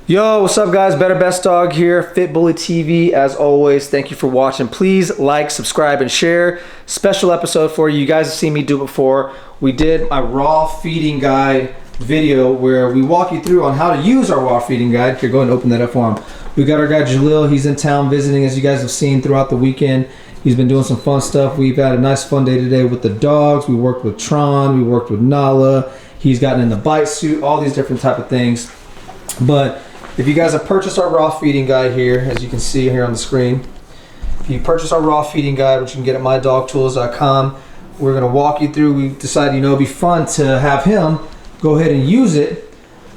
Yo, what's up guys? Better Best Dog here, Fit Bully TV. As always, thank you for watching. Please like, subscribe, and share. Special episode for you. You guys have seen me do it before. We did a raw feeding guide video where we walk you through on how to use our raw feeding guide. Here, go ahead and open that up for him. We got our guy Jalil. He's in town visiting, as you guys have seen throughout the weekend. He's been doing some fun stuff. We've had a nice fun day today with the dogs. We worked with Tron. We worked with Nala. He's gotten in the bite suit, all these different type of things. But if you guys have purchased our raw feeding guide here, as you can see here on the screen, if you purchase our raw feeding guide, which you can get at mydogtools.com, we're going to walk you through. We decided, it'd be fun to have him go ahead and use it.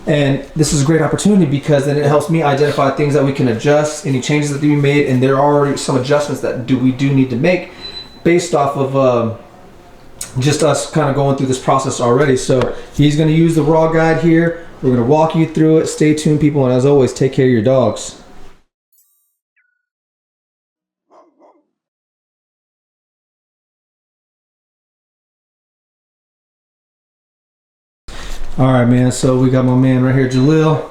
And this is a great opportunity because then it helps me identify things that we can adjust, any changes that we made, and there are already some adjustments that we do need to make based off of just us kind of going through this process already. So he's going to use the raw guide here. We're going to walk you through it. Stay tuned, people, and as always, take care of your dogs. All right, man, so we got my man right here, Jalil.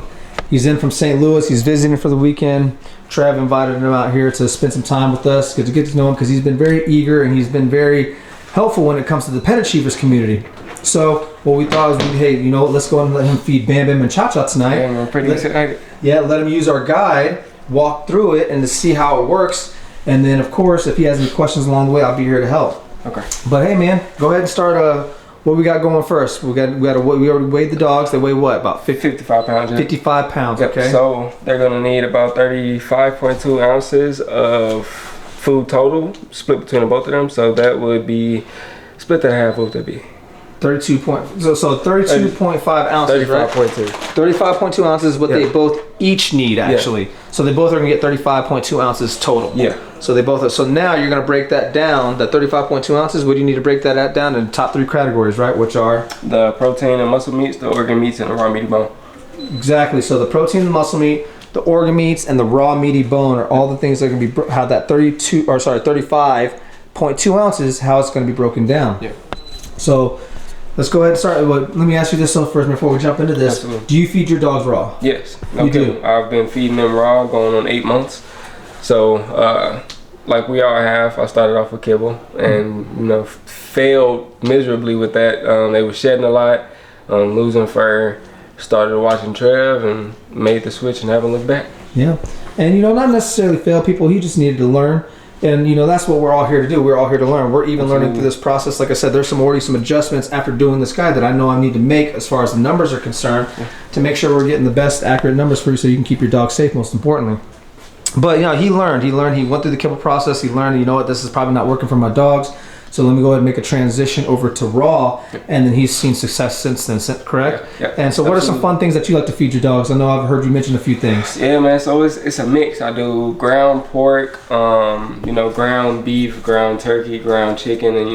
He's in from St. Louis. He's visiting for the weekend. Trav invited him out here to spend some time with us, to get to know him, because he's been very eager and he's been very helpful when it comes to the Pet Achievers community. So what we thought was, hey, let's go and let him feed Bam Bam and Cha Cha tonight. Yeah, I'm pretty excited. Yeah, let him use our guide, walk through it, and to see how it works. And then, of course, if he has any questions along the way, I'll be here to help. Okay. But hey, man, go ahead and start. What we got going first? We already weighed the dogs. They weigh what? About 55 pounds. Yeah. 55 pounds. Yep. Okay. So they're gonna need about 35.2 ounces of food total, split between the both of them. So that would be split that in half. What would that be? 32.5 ounces, 35.2. right? 35.2 ounces is what they both each need, actually. Yeah. So they both are going to get 35.2 ounces total. Yeah. So they both are. So now you're going to break that down, that 35.2 ounces. What do you need to break that down in the top three categories, right? Which are? The protein and muscle meats, the organ meats, and the raw meaty bone. Exactly. So the protein, the muscle meat, the organ meats, and the raw meaty bone are all the things that are going to be, have that 35.2 ounces, how it's going to be broken down. Yeah. So let's go ahead and start. Let me ask you this first before we jump into this. Absolutely. Do you feed your dogs raw? Yes. You do? I've been feeding them raw going on 8 months. So, like we all have, I started off with kibble and, failed miserably with that. They were shedding a lot, losing fur. Started watching Trev and made the switch and haven't looked back. Yeah. And, not necessarily fail people. He just needed to learn. And that's what we're all here to do. We're all here to learn. We're even learning through this process. Like I said, there's already some adjustments after doing this guide that I know I need to make as far as the numbers are concerned to make sure we're getting the best accurate numbers for you so you can keep your dog safe, most importantly. But he learned. He went through the kibble process. He learned, this is probably not working for my dogs. So let me go ahead and make a transition over to raw, and then he's seen success since then, correct? Yeah. And so what are some fun things that you like to feed your dogs? I know I've heard you mention a few things. Yeah, man, so it's a mix. I do ground pork, ground beef, ground turkey, ground chicken, and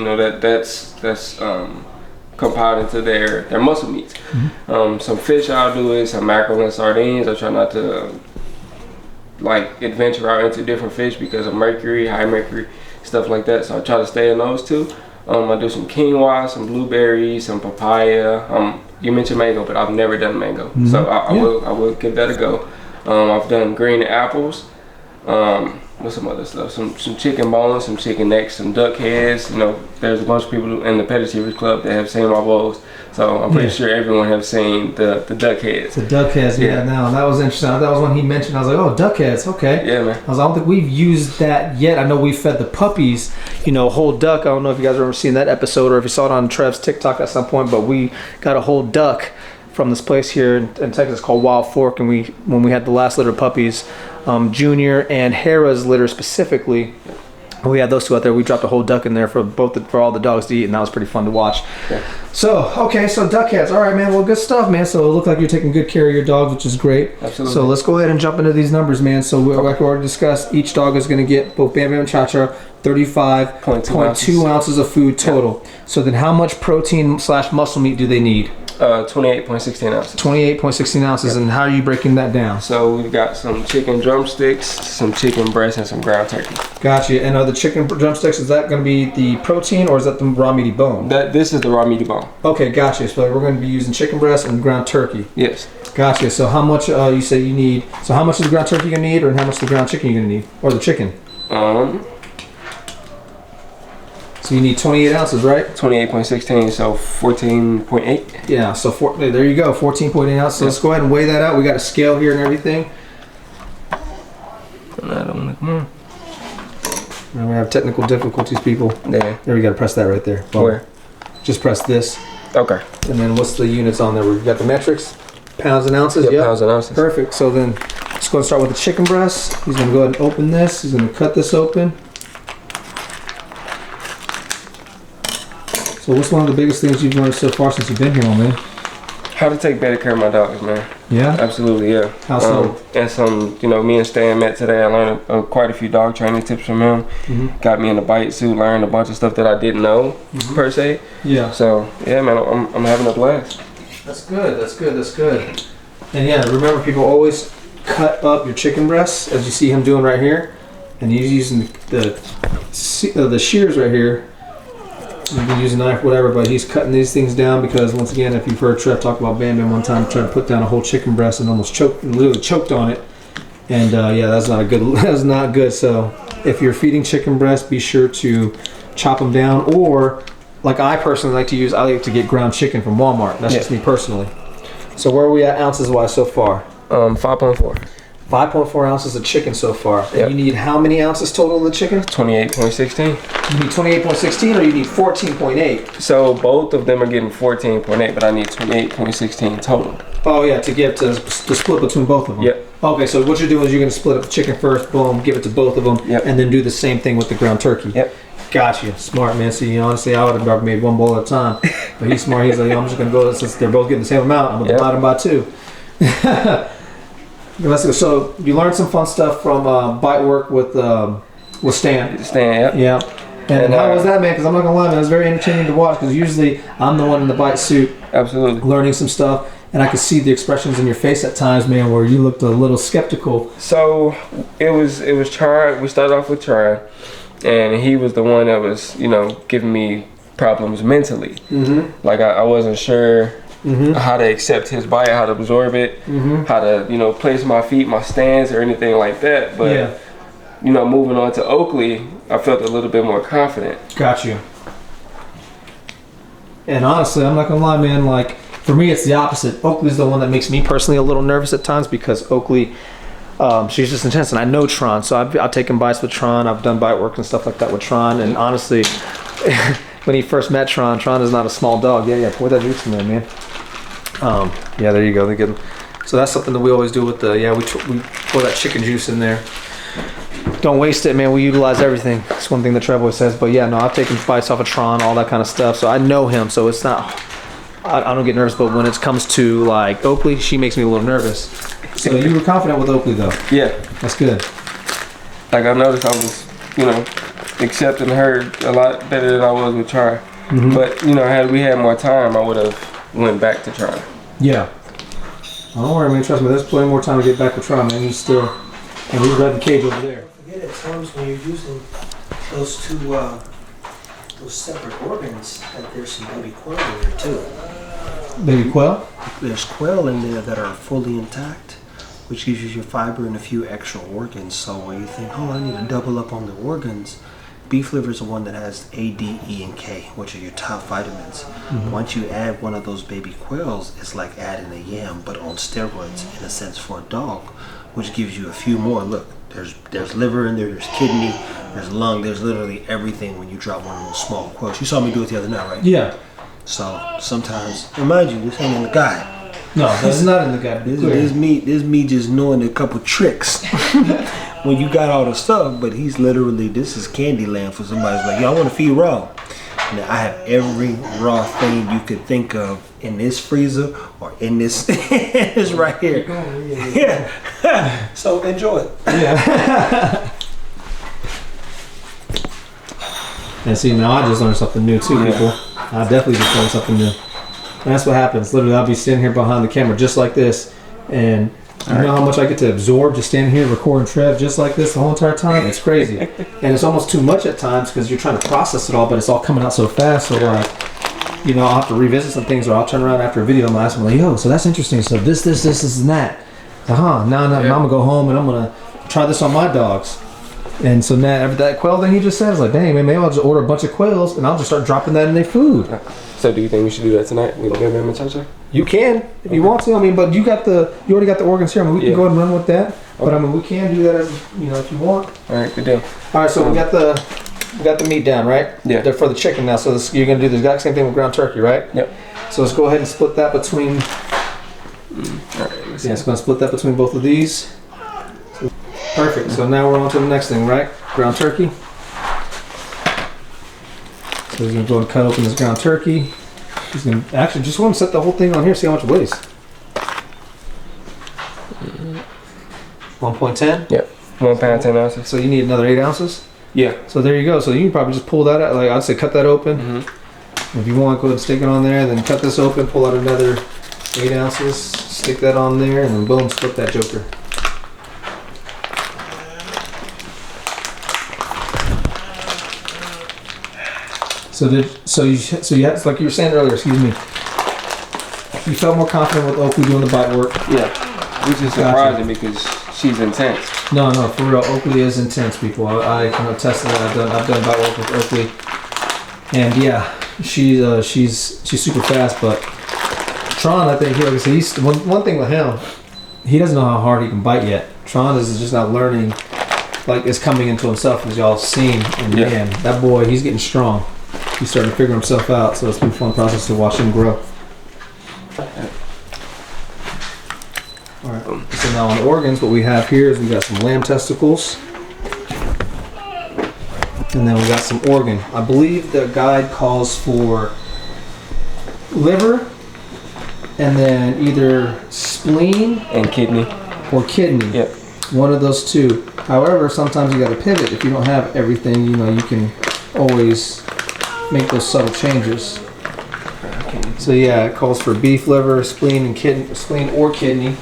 that's compiled into their muscle meats. Mm-hmm. Some fish I'll do is some mackerel and sardines. I try not to adventure out into different fish because of mercury, high mercury, stuff like that, so I try to stay in those two. I do some quinoa, some blueberries, some papaya. You mentioned mango, but I've never done mango, so I will give that a go. I've done green apples. What's some other stuff? Some chicken bones, some chicken necks, some duck heads. There's a bunch of people in the Pet Achievers Club that have seen my bowls, so I'm pretty sure everyone have seen the duck heads. The duck heads, now that was interesting. That was one he mentioned. I was like, oh, duck heads, okay. Yeah, man. I don't think we've used that yet. I know we fed the puppies, whole duck. I don't know if you guys ever seen that episode or if you saw it on Trev's TikTok at some point, but we got a whole duck from this place here in Texas called Wild Fork, and when we had the last litter of puppies, Junior and Hera's litter specifically, we had those two out there. We dropped a whole duck in there for all the dogs to eat, and that was pretty fun to watch. Yeah. So duck heads. All right, man. Well, good stuff, man. So it looked like you're taking good care of your dogs, which is great. Absolutely. So let's go ahead and jump into these numbers, man. So like we already discussed, each dog is going to get, both Bam Bam and Cha Cha, 35.2 ounces of food total. Yeah. So then how much protein / muscle meat do they need? 28.16 ounces. 28.16 ounces, and how are you breaking that down? So we've got some chicken drumsticks, some chicken breast, and some ground turkey. Gotcha. And are the chicken drumsticks, is that going to be the protein or is that the raw meaty bone? This is the raw meaty bone. Okay, gotcha. So we're going to be using chicken breast and ground turkey. Yes. Gotcha. So how much you say you need? So how much of the ground turkey you gonna need, or how much of the ground chicken you gonna need, or the chicken? So you need 28 ounces, right? 28.16, so 14.8. Yeah. So there you go, 14.8 ounces. So let's go ahead and weigh that out. We got a scale here and everything. And we have technical difficulties, people. There. There, we got to press that right there. Boom. Where? Just press this. Okay. And then what's the units on there? We've got the metrics, pounds and ounces. Yep. Pounds and ounces. Perfect. So then let's go and start with the chicken breast. He's going to go ahead and open this. He's going to cut this open. So what's one of the biggest things you've learned so far since you've been here, man? How to take better care of my dogs, man. Yeah? Absolutely, yeah. How so? And some, me and Stan met today. I learned quite a few dog training tips from him. Mm-hmm. Got me in the bite suit, learned a bunch of stuff that I didn't know, per se. Yeah. So, yeah, man, I'm having a blast. That's good. That's good. That's good. And yeah, remember, people, always cut up your chicken breasts, as you see him doing right here. And he's using the shears right here. You can use a knife, whatever, but he's cutting these things down because, once again, if you've heard Trev talk about Bam Bam one time, trying to put down a whole chicken breast and almost literally choked on it. And yeah, that's not a good. That's not good. So if you're feeding chicken breast, be sure to chop them down, or like I personally like to use, I like to get ground chicken from Walmart. That's just me personally. So where are we at ounces wise so far? 5.4. 5.4 ounces of chicken so far. Yep. And you need how many ounces total of the chicken? 28.16. You need 28.16 or you need 14.8? So both of them are getting 14.8, but I need 28.16 total. Oh yeah, to get to split between both of them. Yep. Okay, so what you're doing is you're going to split up the chicken first, boom, give it to both of them, yep, and then do the same thing with the ground turkey. Yep. Gotcha. Smart, man. See, honestly, I would have made one bowl at a time. But he's smart. He's like, I'm just going to go, since they're both getting the same amount, I'm going to divide them by 2. Let's go. So you learned some fun stuff from bite work with Stan. Stan, yeah. And how was that, man? Because I'm not gonna lie, man, it was very entertaining to watch. Because usually I'm the one in the bite suit, absolutely, learning some stuff, and I could see the expressions in your face at times, man, where you looked a little skeptical. So it was trying. We started off with trying, and he was the one that was giving me problems mentally. Mm-hmm. Like I wasn't sure. Mm-hmm. How to accept his bite, how to absorb it, how to place my feet, my stance, or anything like that. But moving on to Oakley, I felt a little bit more confident. Got you. And honestly, I'm not gonna lie, man. Like for me, it's the opposite. Oakley's the one that makes me personally a little nervous at times because Oakley, she's just intense, and I know Tron, so I've taken bites with Tron. I've done bite work and stuff like that with Tron, and honestly, when he first met Tron is not a small dog. Yeah, pour that juice in there, man. Yeah, there you go. They're good. So that's something that we always do with the, we pour that chicken juice in there. Don't waste it, man. We utilize everything. That's one thing that Trev always says. But yeah, no, I've taken bites off of Tron, all that kind of stuff. So I know him. So it's not, I don't get nervous. But when it comes to like Oakley, she makes me a little nervous. So you were confident with Oakley though? Yeah. That's good. Like I noticed I was, accepting her a lot better than I was with Tron. Mm-hmm. But, had we had more time, I would have went back to Tron. Yeah. Don't worry, man. Trust me. There's plenty more time to get back with Tron, man. He's still, and he's got the cage over there. Forget at times when you're using those two, those separate organs, that there's some baby quail in there too. Baby quail? There's quail in there that are fully intact, which gives you your fiber and a few extra organs. So when you think, oh, I need to double up on the organs, beef liver is the one that has A, D, E, and K, which are your top vitamins. Mm-hmm. Once you add one of those baby quails, it's like adding a yam, but on steroids, in a sense, for a dog, which gives you a few more. Look, there's liver in there, there's kidney, there's lung, there's literally everything when you drop one of those small quails. You saw me do it the other night, right? Yeah. So sometimes, remind you, this ain't in the guide. No, this is not in the guide. This me just knowing a couple tricks. When you got all the stuff, but he's literally, this is candy land for somebody who's like, yo, I want to feed raw. Now I have every raw thing you could think of in this freezer or in this is right here. Yeah. So enjoy it. Yeah. And see, now I just learned something new too, people. I definitely just learned something new. And that's what happens. Literally, I'll be sitting here behind the camera just like this, and you know how much I get to absorb just standing here recording Trev just like this the whole entire time? It's crazy. And it's almost too much at times because you're trying to process it all, but it's all coming out so fast. So like, you know, I'll have to revisit some things, or I'll turn around after a video and I'll ask them, like, yo, so that's interesting. So this, and that. Now I'm gonna go home and I'm gonna try this on my dogs. And so now that quail thing he just said, I was like, dang man, maybe I'll just order a bunch of quails and I'll just start dropping that in their food. So do you think we should do that tonight? We Bam Bam and Cha-Cha? You can if you want to. I mean, but you already got the organs here. I mean, we can go ahead and run with that. Okay. But I mean, we can do that as, you know, if you want. All right, good deal. All right, so we got the meat down, right? Yeah. They're for the chicken now. So you're gonna do the exact same thing with ground turkey, right? Yep. So let's go ahead and split that between. All right. Yeah, it's gonna split that between both of these. Perfect. So now we're on to the next thing, right? Ground turkey. So he's gonna go and cut open this ground turkey. He's gonna actually just want to set the whole thing on here, see how much it weighs. 1.10. Yep. 1 pound 10 ounces. So you need another 8 ounces. Yeah. So there you go. So you can probably just pull that out. Like I'd say, cut that open. Mm-hmm. If you want, go ahead and stick it on there. Then cut this open, pull out another 8 ounces, stick that on there, and then boom, split that joker. So you had, like you were saying earlier, excuse me. You felt more confident with Oakley doing the bite work. Yeah. Which is surprising because she's intense. No, for real, Oakley is intense, people. I can attest to that. I've done bite work with Oakley, and yeah, she's super fast. But Tron, I think, like I said, he's one thing with him, he doesn't know how hard he can bite yet. Tron is just not learning, like is coming into himself, as y'all have seen. And man, that boy, he's getting strong. He's starting to figure himself out, so it's been a fun process to watch him grow. Alright, so now on the organs, what we have here is we got some lamb testicles. And then we got some organ. I believe the guide calls for liver, and then either spleen and kidney. Or kidney. Yep. One of those two. However, sometimes you got to pivot. If you don't have everything, you know, you can always make those subtle changes. So yeah, it calls for beef liver, spleen, and spleen or kidney.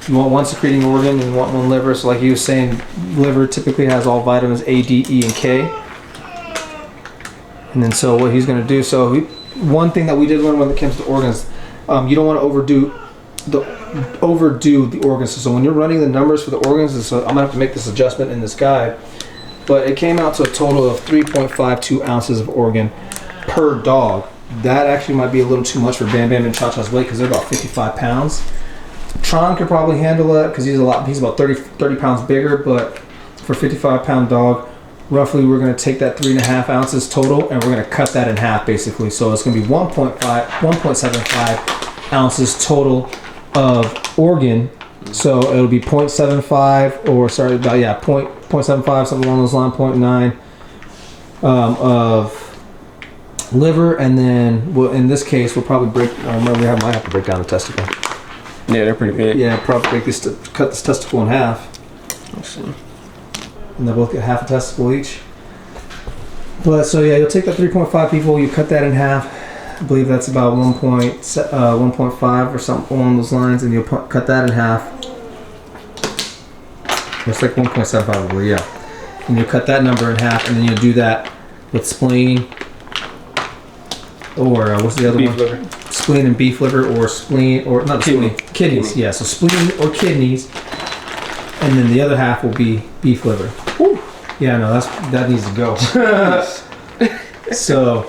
You want one secreting organ and you want one liver. So like you were saying, liver typically has all vitamins A, D, E, and K. And then so what he's going to do, one thing that we did learn when it comes to organs, you don't want to overdo the organs. So when you're running the numbers for the organs, so I'm going to have to make this adjustment in this guide, but it came out to a total of 3.52 ounces of organ per dog. That actually might be a little too much for Bam Bam and Cha Cha's weight because they're about 55 pounds. Tron could probably handle that because he's about 30 pounds bigger, but for a 55-pound dog, roughly we're going to take that 3.5 ounces total and we're going to cut that in half basically. So it's going to be 1.75 ounces total of organ. So it'll be 0.75 or 0.75, something along those lines, 0.9 of liver, and then in this case we'll probably break. I remember we might have to break down the testicle. Yeah, they're pretty big. Yeah, probably cut this testicle in half. Let's see. And they'll both get half a testicle each. But so yeah, you'll take that 3.5 people, you cut that in half. I believe that's about 1.5 or something along those lines, and you'll cut that in half. It's like 1.75, yeah. And you'll cut that number in half, and then you'll do that with spleen, or what's the other beef one? Liver. Spleen and beef liver, or spleen, or not kidney. Spleen, kidneys. Yeah, so spleen or kidneys, and then the other half will be beef liver. Woo. Yeah, no, that needs to go. So,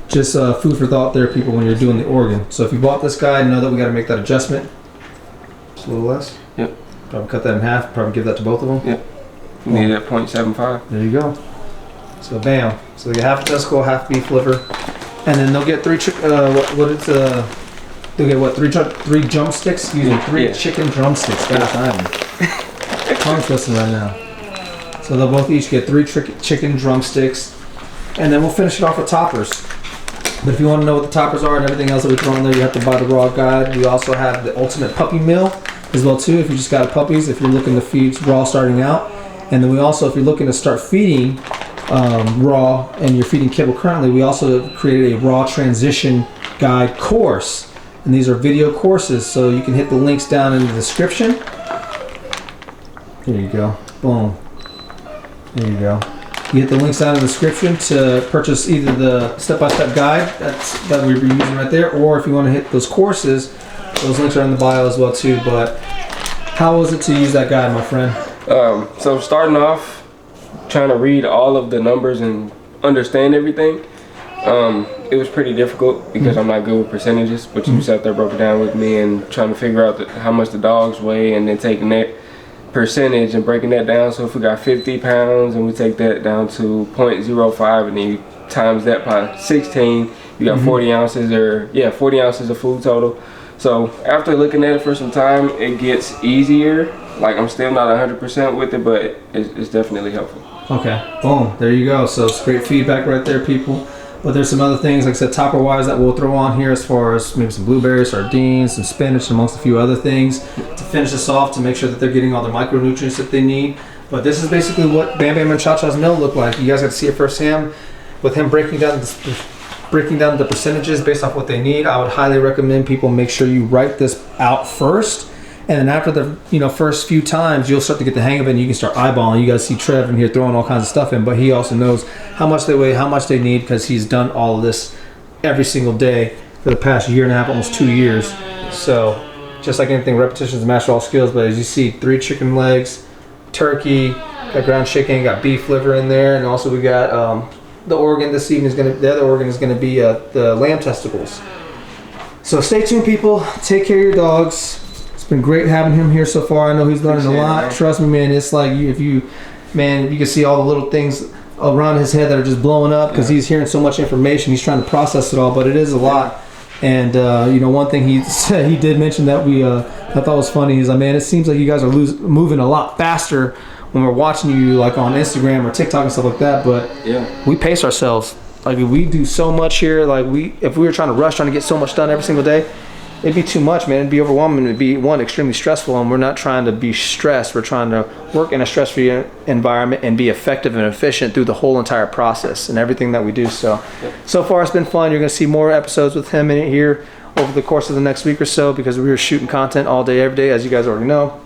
just food for thought there, people, when you're doing the organ. So if you bought this guy, know that we got to make that adjustment. Just a little less. Yep. Probably cut that in half. Probably give that to both of them. Yep. We need it at 0.75. There you go. So bam. So they get half a testicle, half beef liver, and then they'll get three drumsticks. Excuse me, three chicken drumsticks. Gosh, I'm tongue twisting right now. So they'll both each get 3 chicken drumsticks, and then we'll finish it off with toppers. But if you want to know what the toppers are and everything else that we throw in there, you have to buy the raw guide. We also have the ultimate puppy meal as well too. If you just got puppies, if you're looking to feed raw starting out, and then we also, if you're looking to start feeding raw and you're feeding kibble currently, we also created a raw transition guide course, and these are video courses, so you can hit the links down in the description. Here you go. Boom. There you go. You hit the links down in the description to purchase either the step-by-step guide that we're using right there, or if you want to hit those courses, those links are in the bio as well too. But how was it to use that guide, my friend? So starting off, trying to read all of the numbers and understand everything, it was pretty difficult because I'm not good with percentages, but you sat there, broke it down with me, and trying to figure out how much the dogs weigh, and then taking that percentage and breaking that down. So if we got 50 pounds and we take that down to 0.05 and then you times that by 16, you got 40 ounces, or 40 ounces of food total. So after looking at it for some time, it gets easier. Like, I'm still not 100% with it, but it's definitely helpful. Okay, boom, there you go. So it's great feedback right there, people. But there's some other things, like I said, topper-wise, that we'll throw on here, as far as maybe some blueberries, sardines, some spinach, amongst a few other things to finish this off, to make sure that they're getting all the micronutrients that they need. But this is basically what Bam Bam and Cha Cha's meal look like. You guys got to see it firsthand with him breaking down the percentages based off what they need. I would highly recommend people make sure you write this out first. And then after the first few times, you'll start to get the hang of it, and you can start eyeballing. You guys see Trev in here throwing all kinds of stuff in, but he also knows how much they weigh, how much they need, because he's done all of this every single day for the past year and a half, almost 2 years. So just like anything, repetitions master all skills. But as you see, 3 chicken legs, turkey, got ground chicken, got beef liver in there, and also we got the organ this evening the other organ is gonna be the lamb testicles. So stay tuned, people. Take care of your dogs. It's been great having him here so far. I know he's learning a lot. Trust me, man. It's like if you can see all the little things around his head that are just blowing up because he's hearing so much information. He's trying to process it all, but it is a lot. And one thing he said, he did mention that I thought was funny. He's like, man, it seems like you guys are moving a lot faster when we're watching you, like on Instagram or TikTok and stuff like that. But we pace ourselves. Like, we do so much here. Like, if we were trying to get so much done every single day, it'd be too much, man. It'd be overwhelming. It'd be, extremely stressful, and we're not trying to be stressed. We're trying to work in a stress-free environment and be effective and efficient through the whole entire process and everything that we do. So far it's been fun. You're going to see more episodes with him in here over the course of the next week or so, because we were shooting content all day, every day, as you guys already know.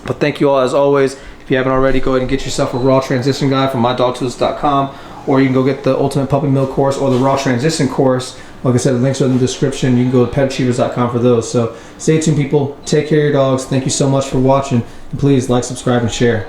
But thank you all, as always. If you haven't already, go ahead and get yourself a raw transition guide from mydogtools.com, or you can go get the Ultimate Puppy Mill course or the Raw Transition course. Like I said, the links are in the description. You can go to petachievers.com for those. So stay tuned, people. Take care of your dogs. Thank you so much for watching. And please like, subscribe, and share.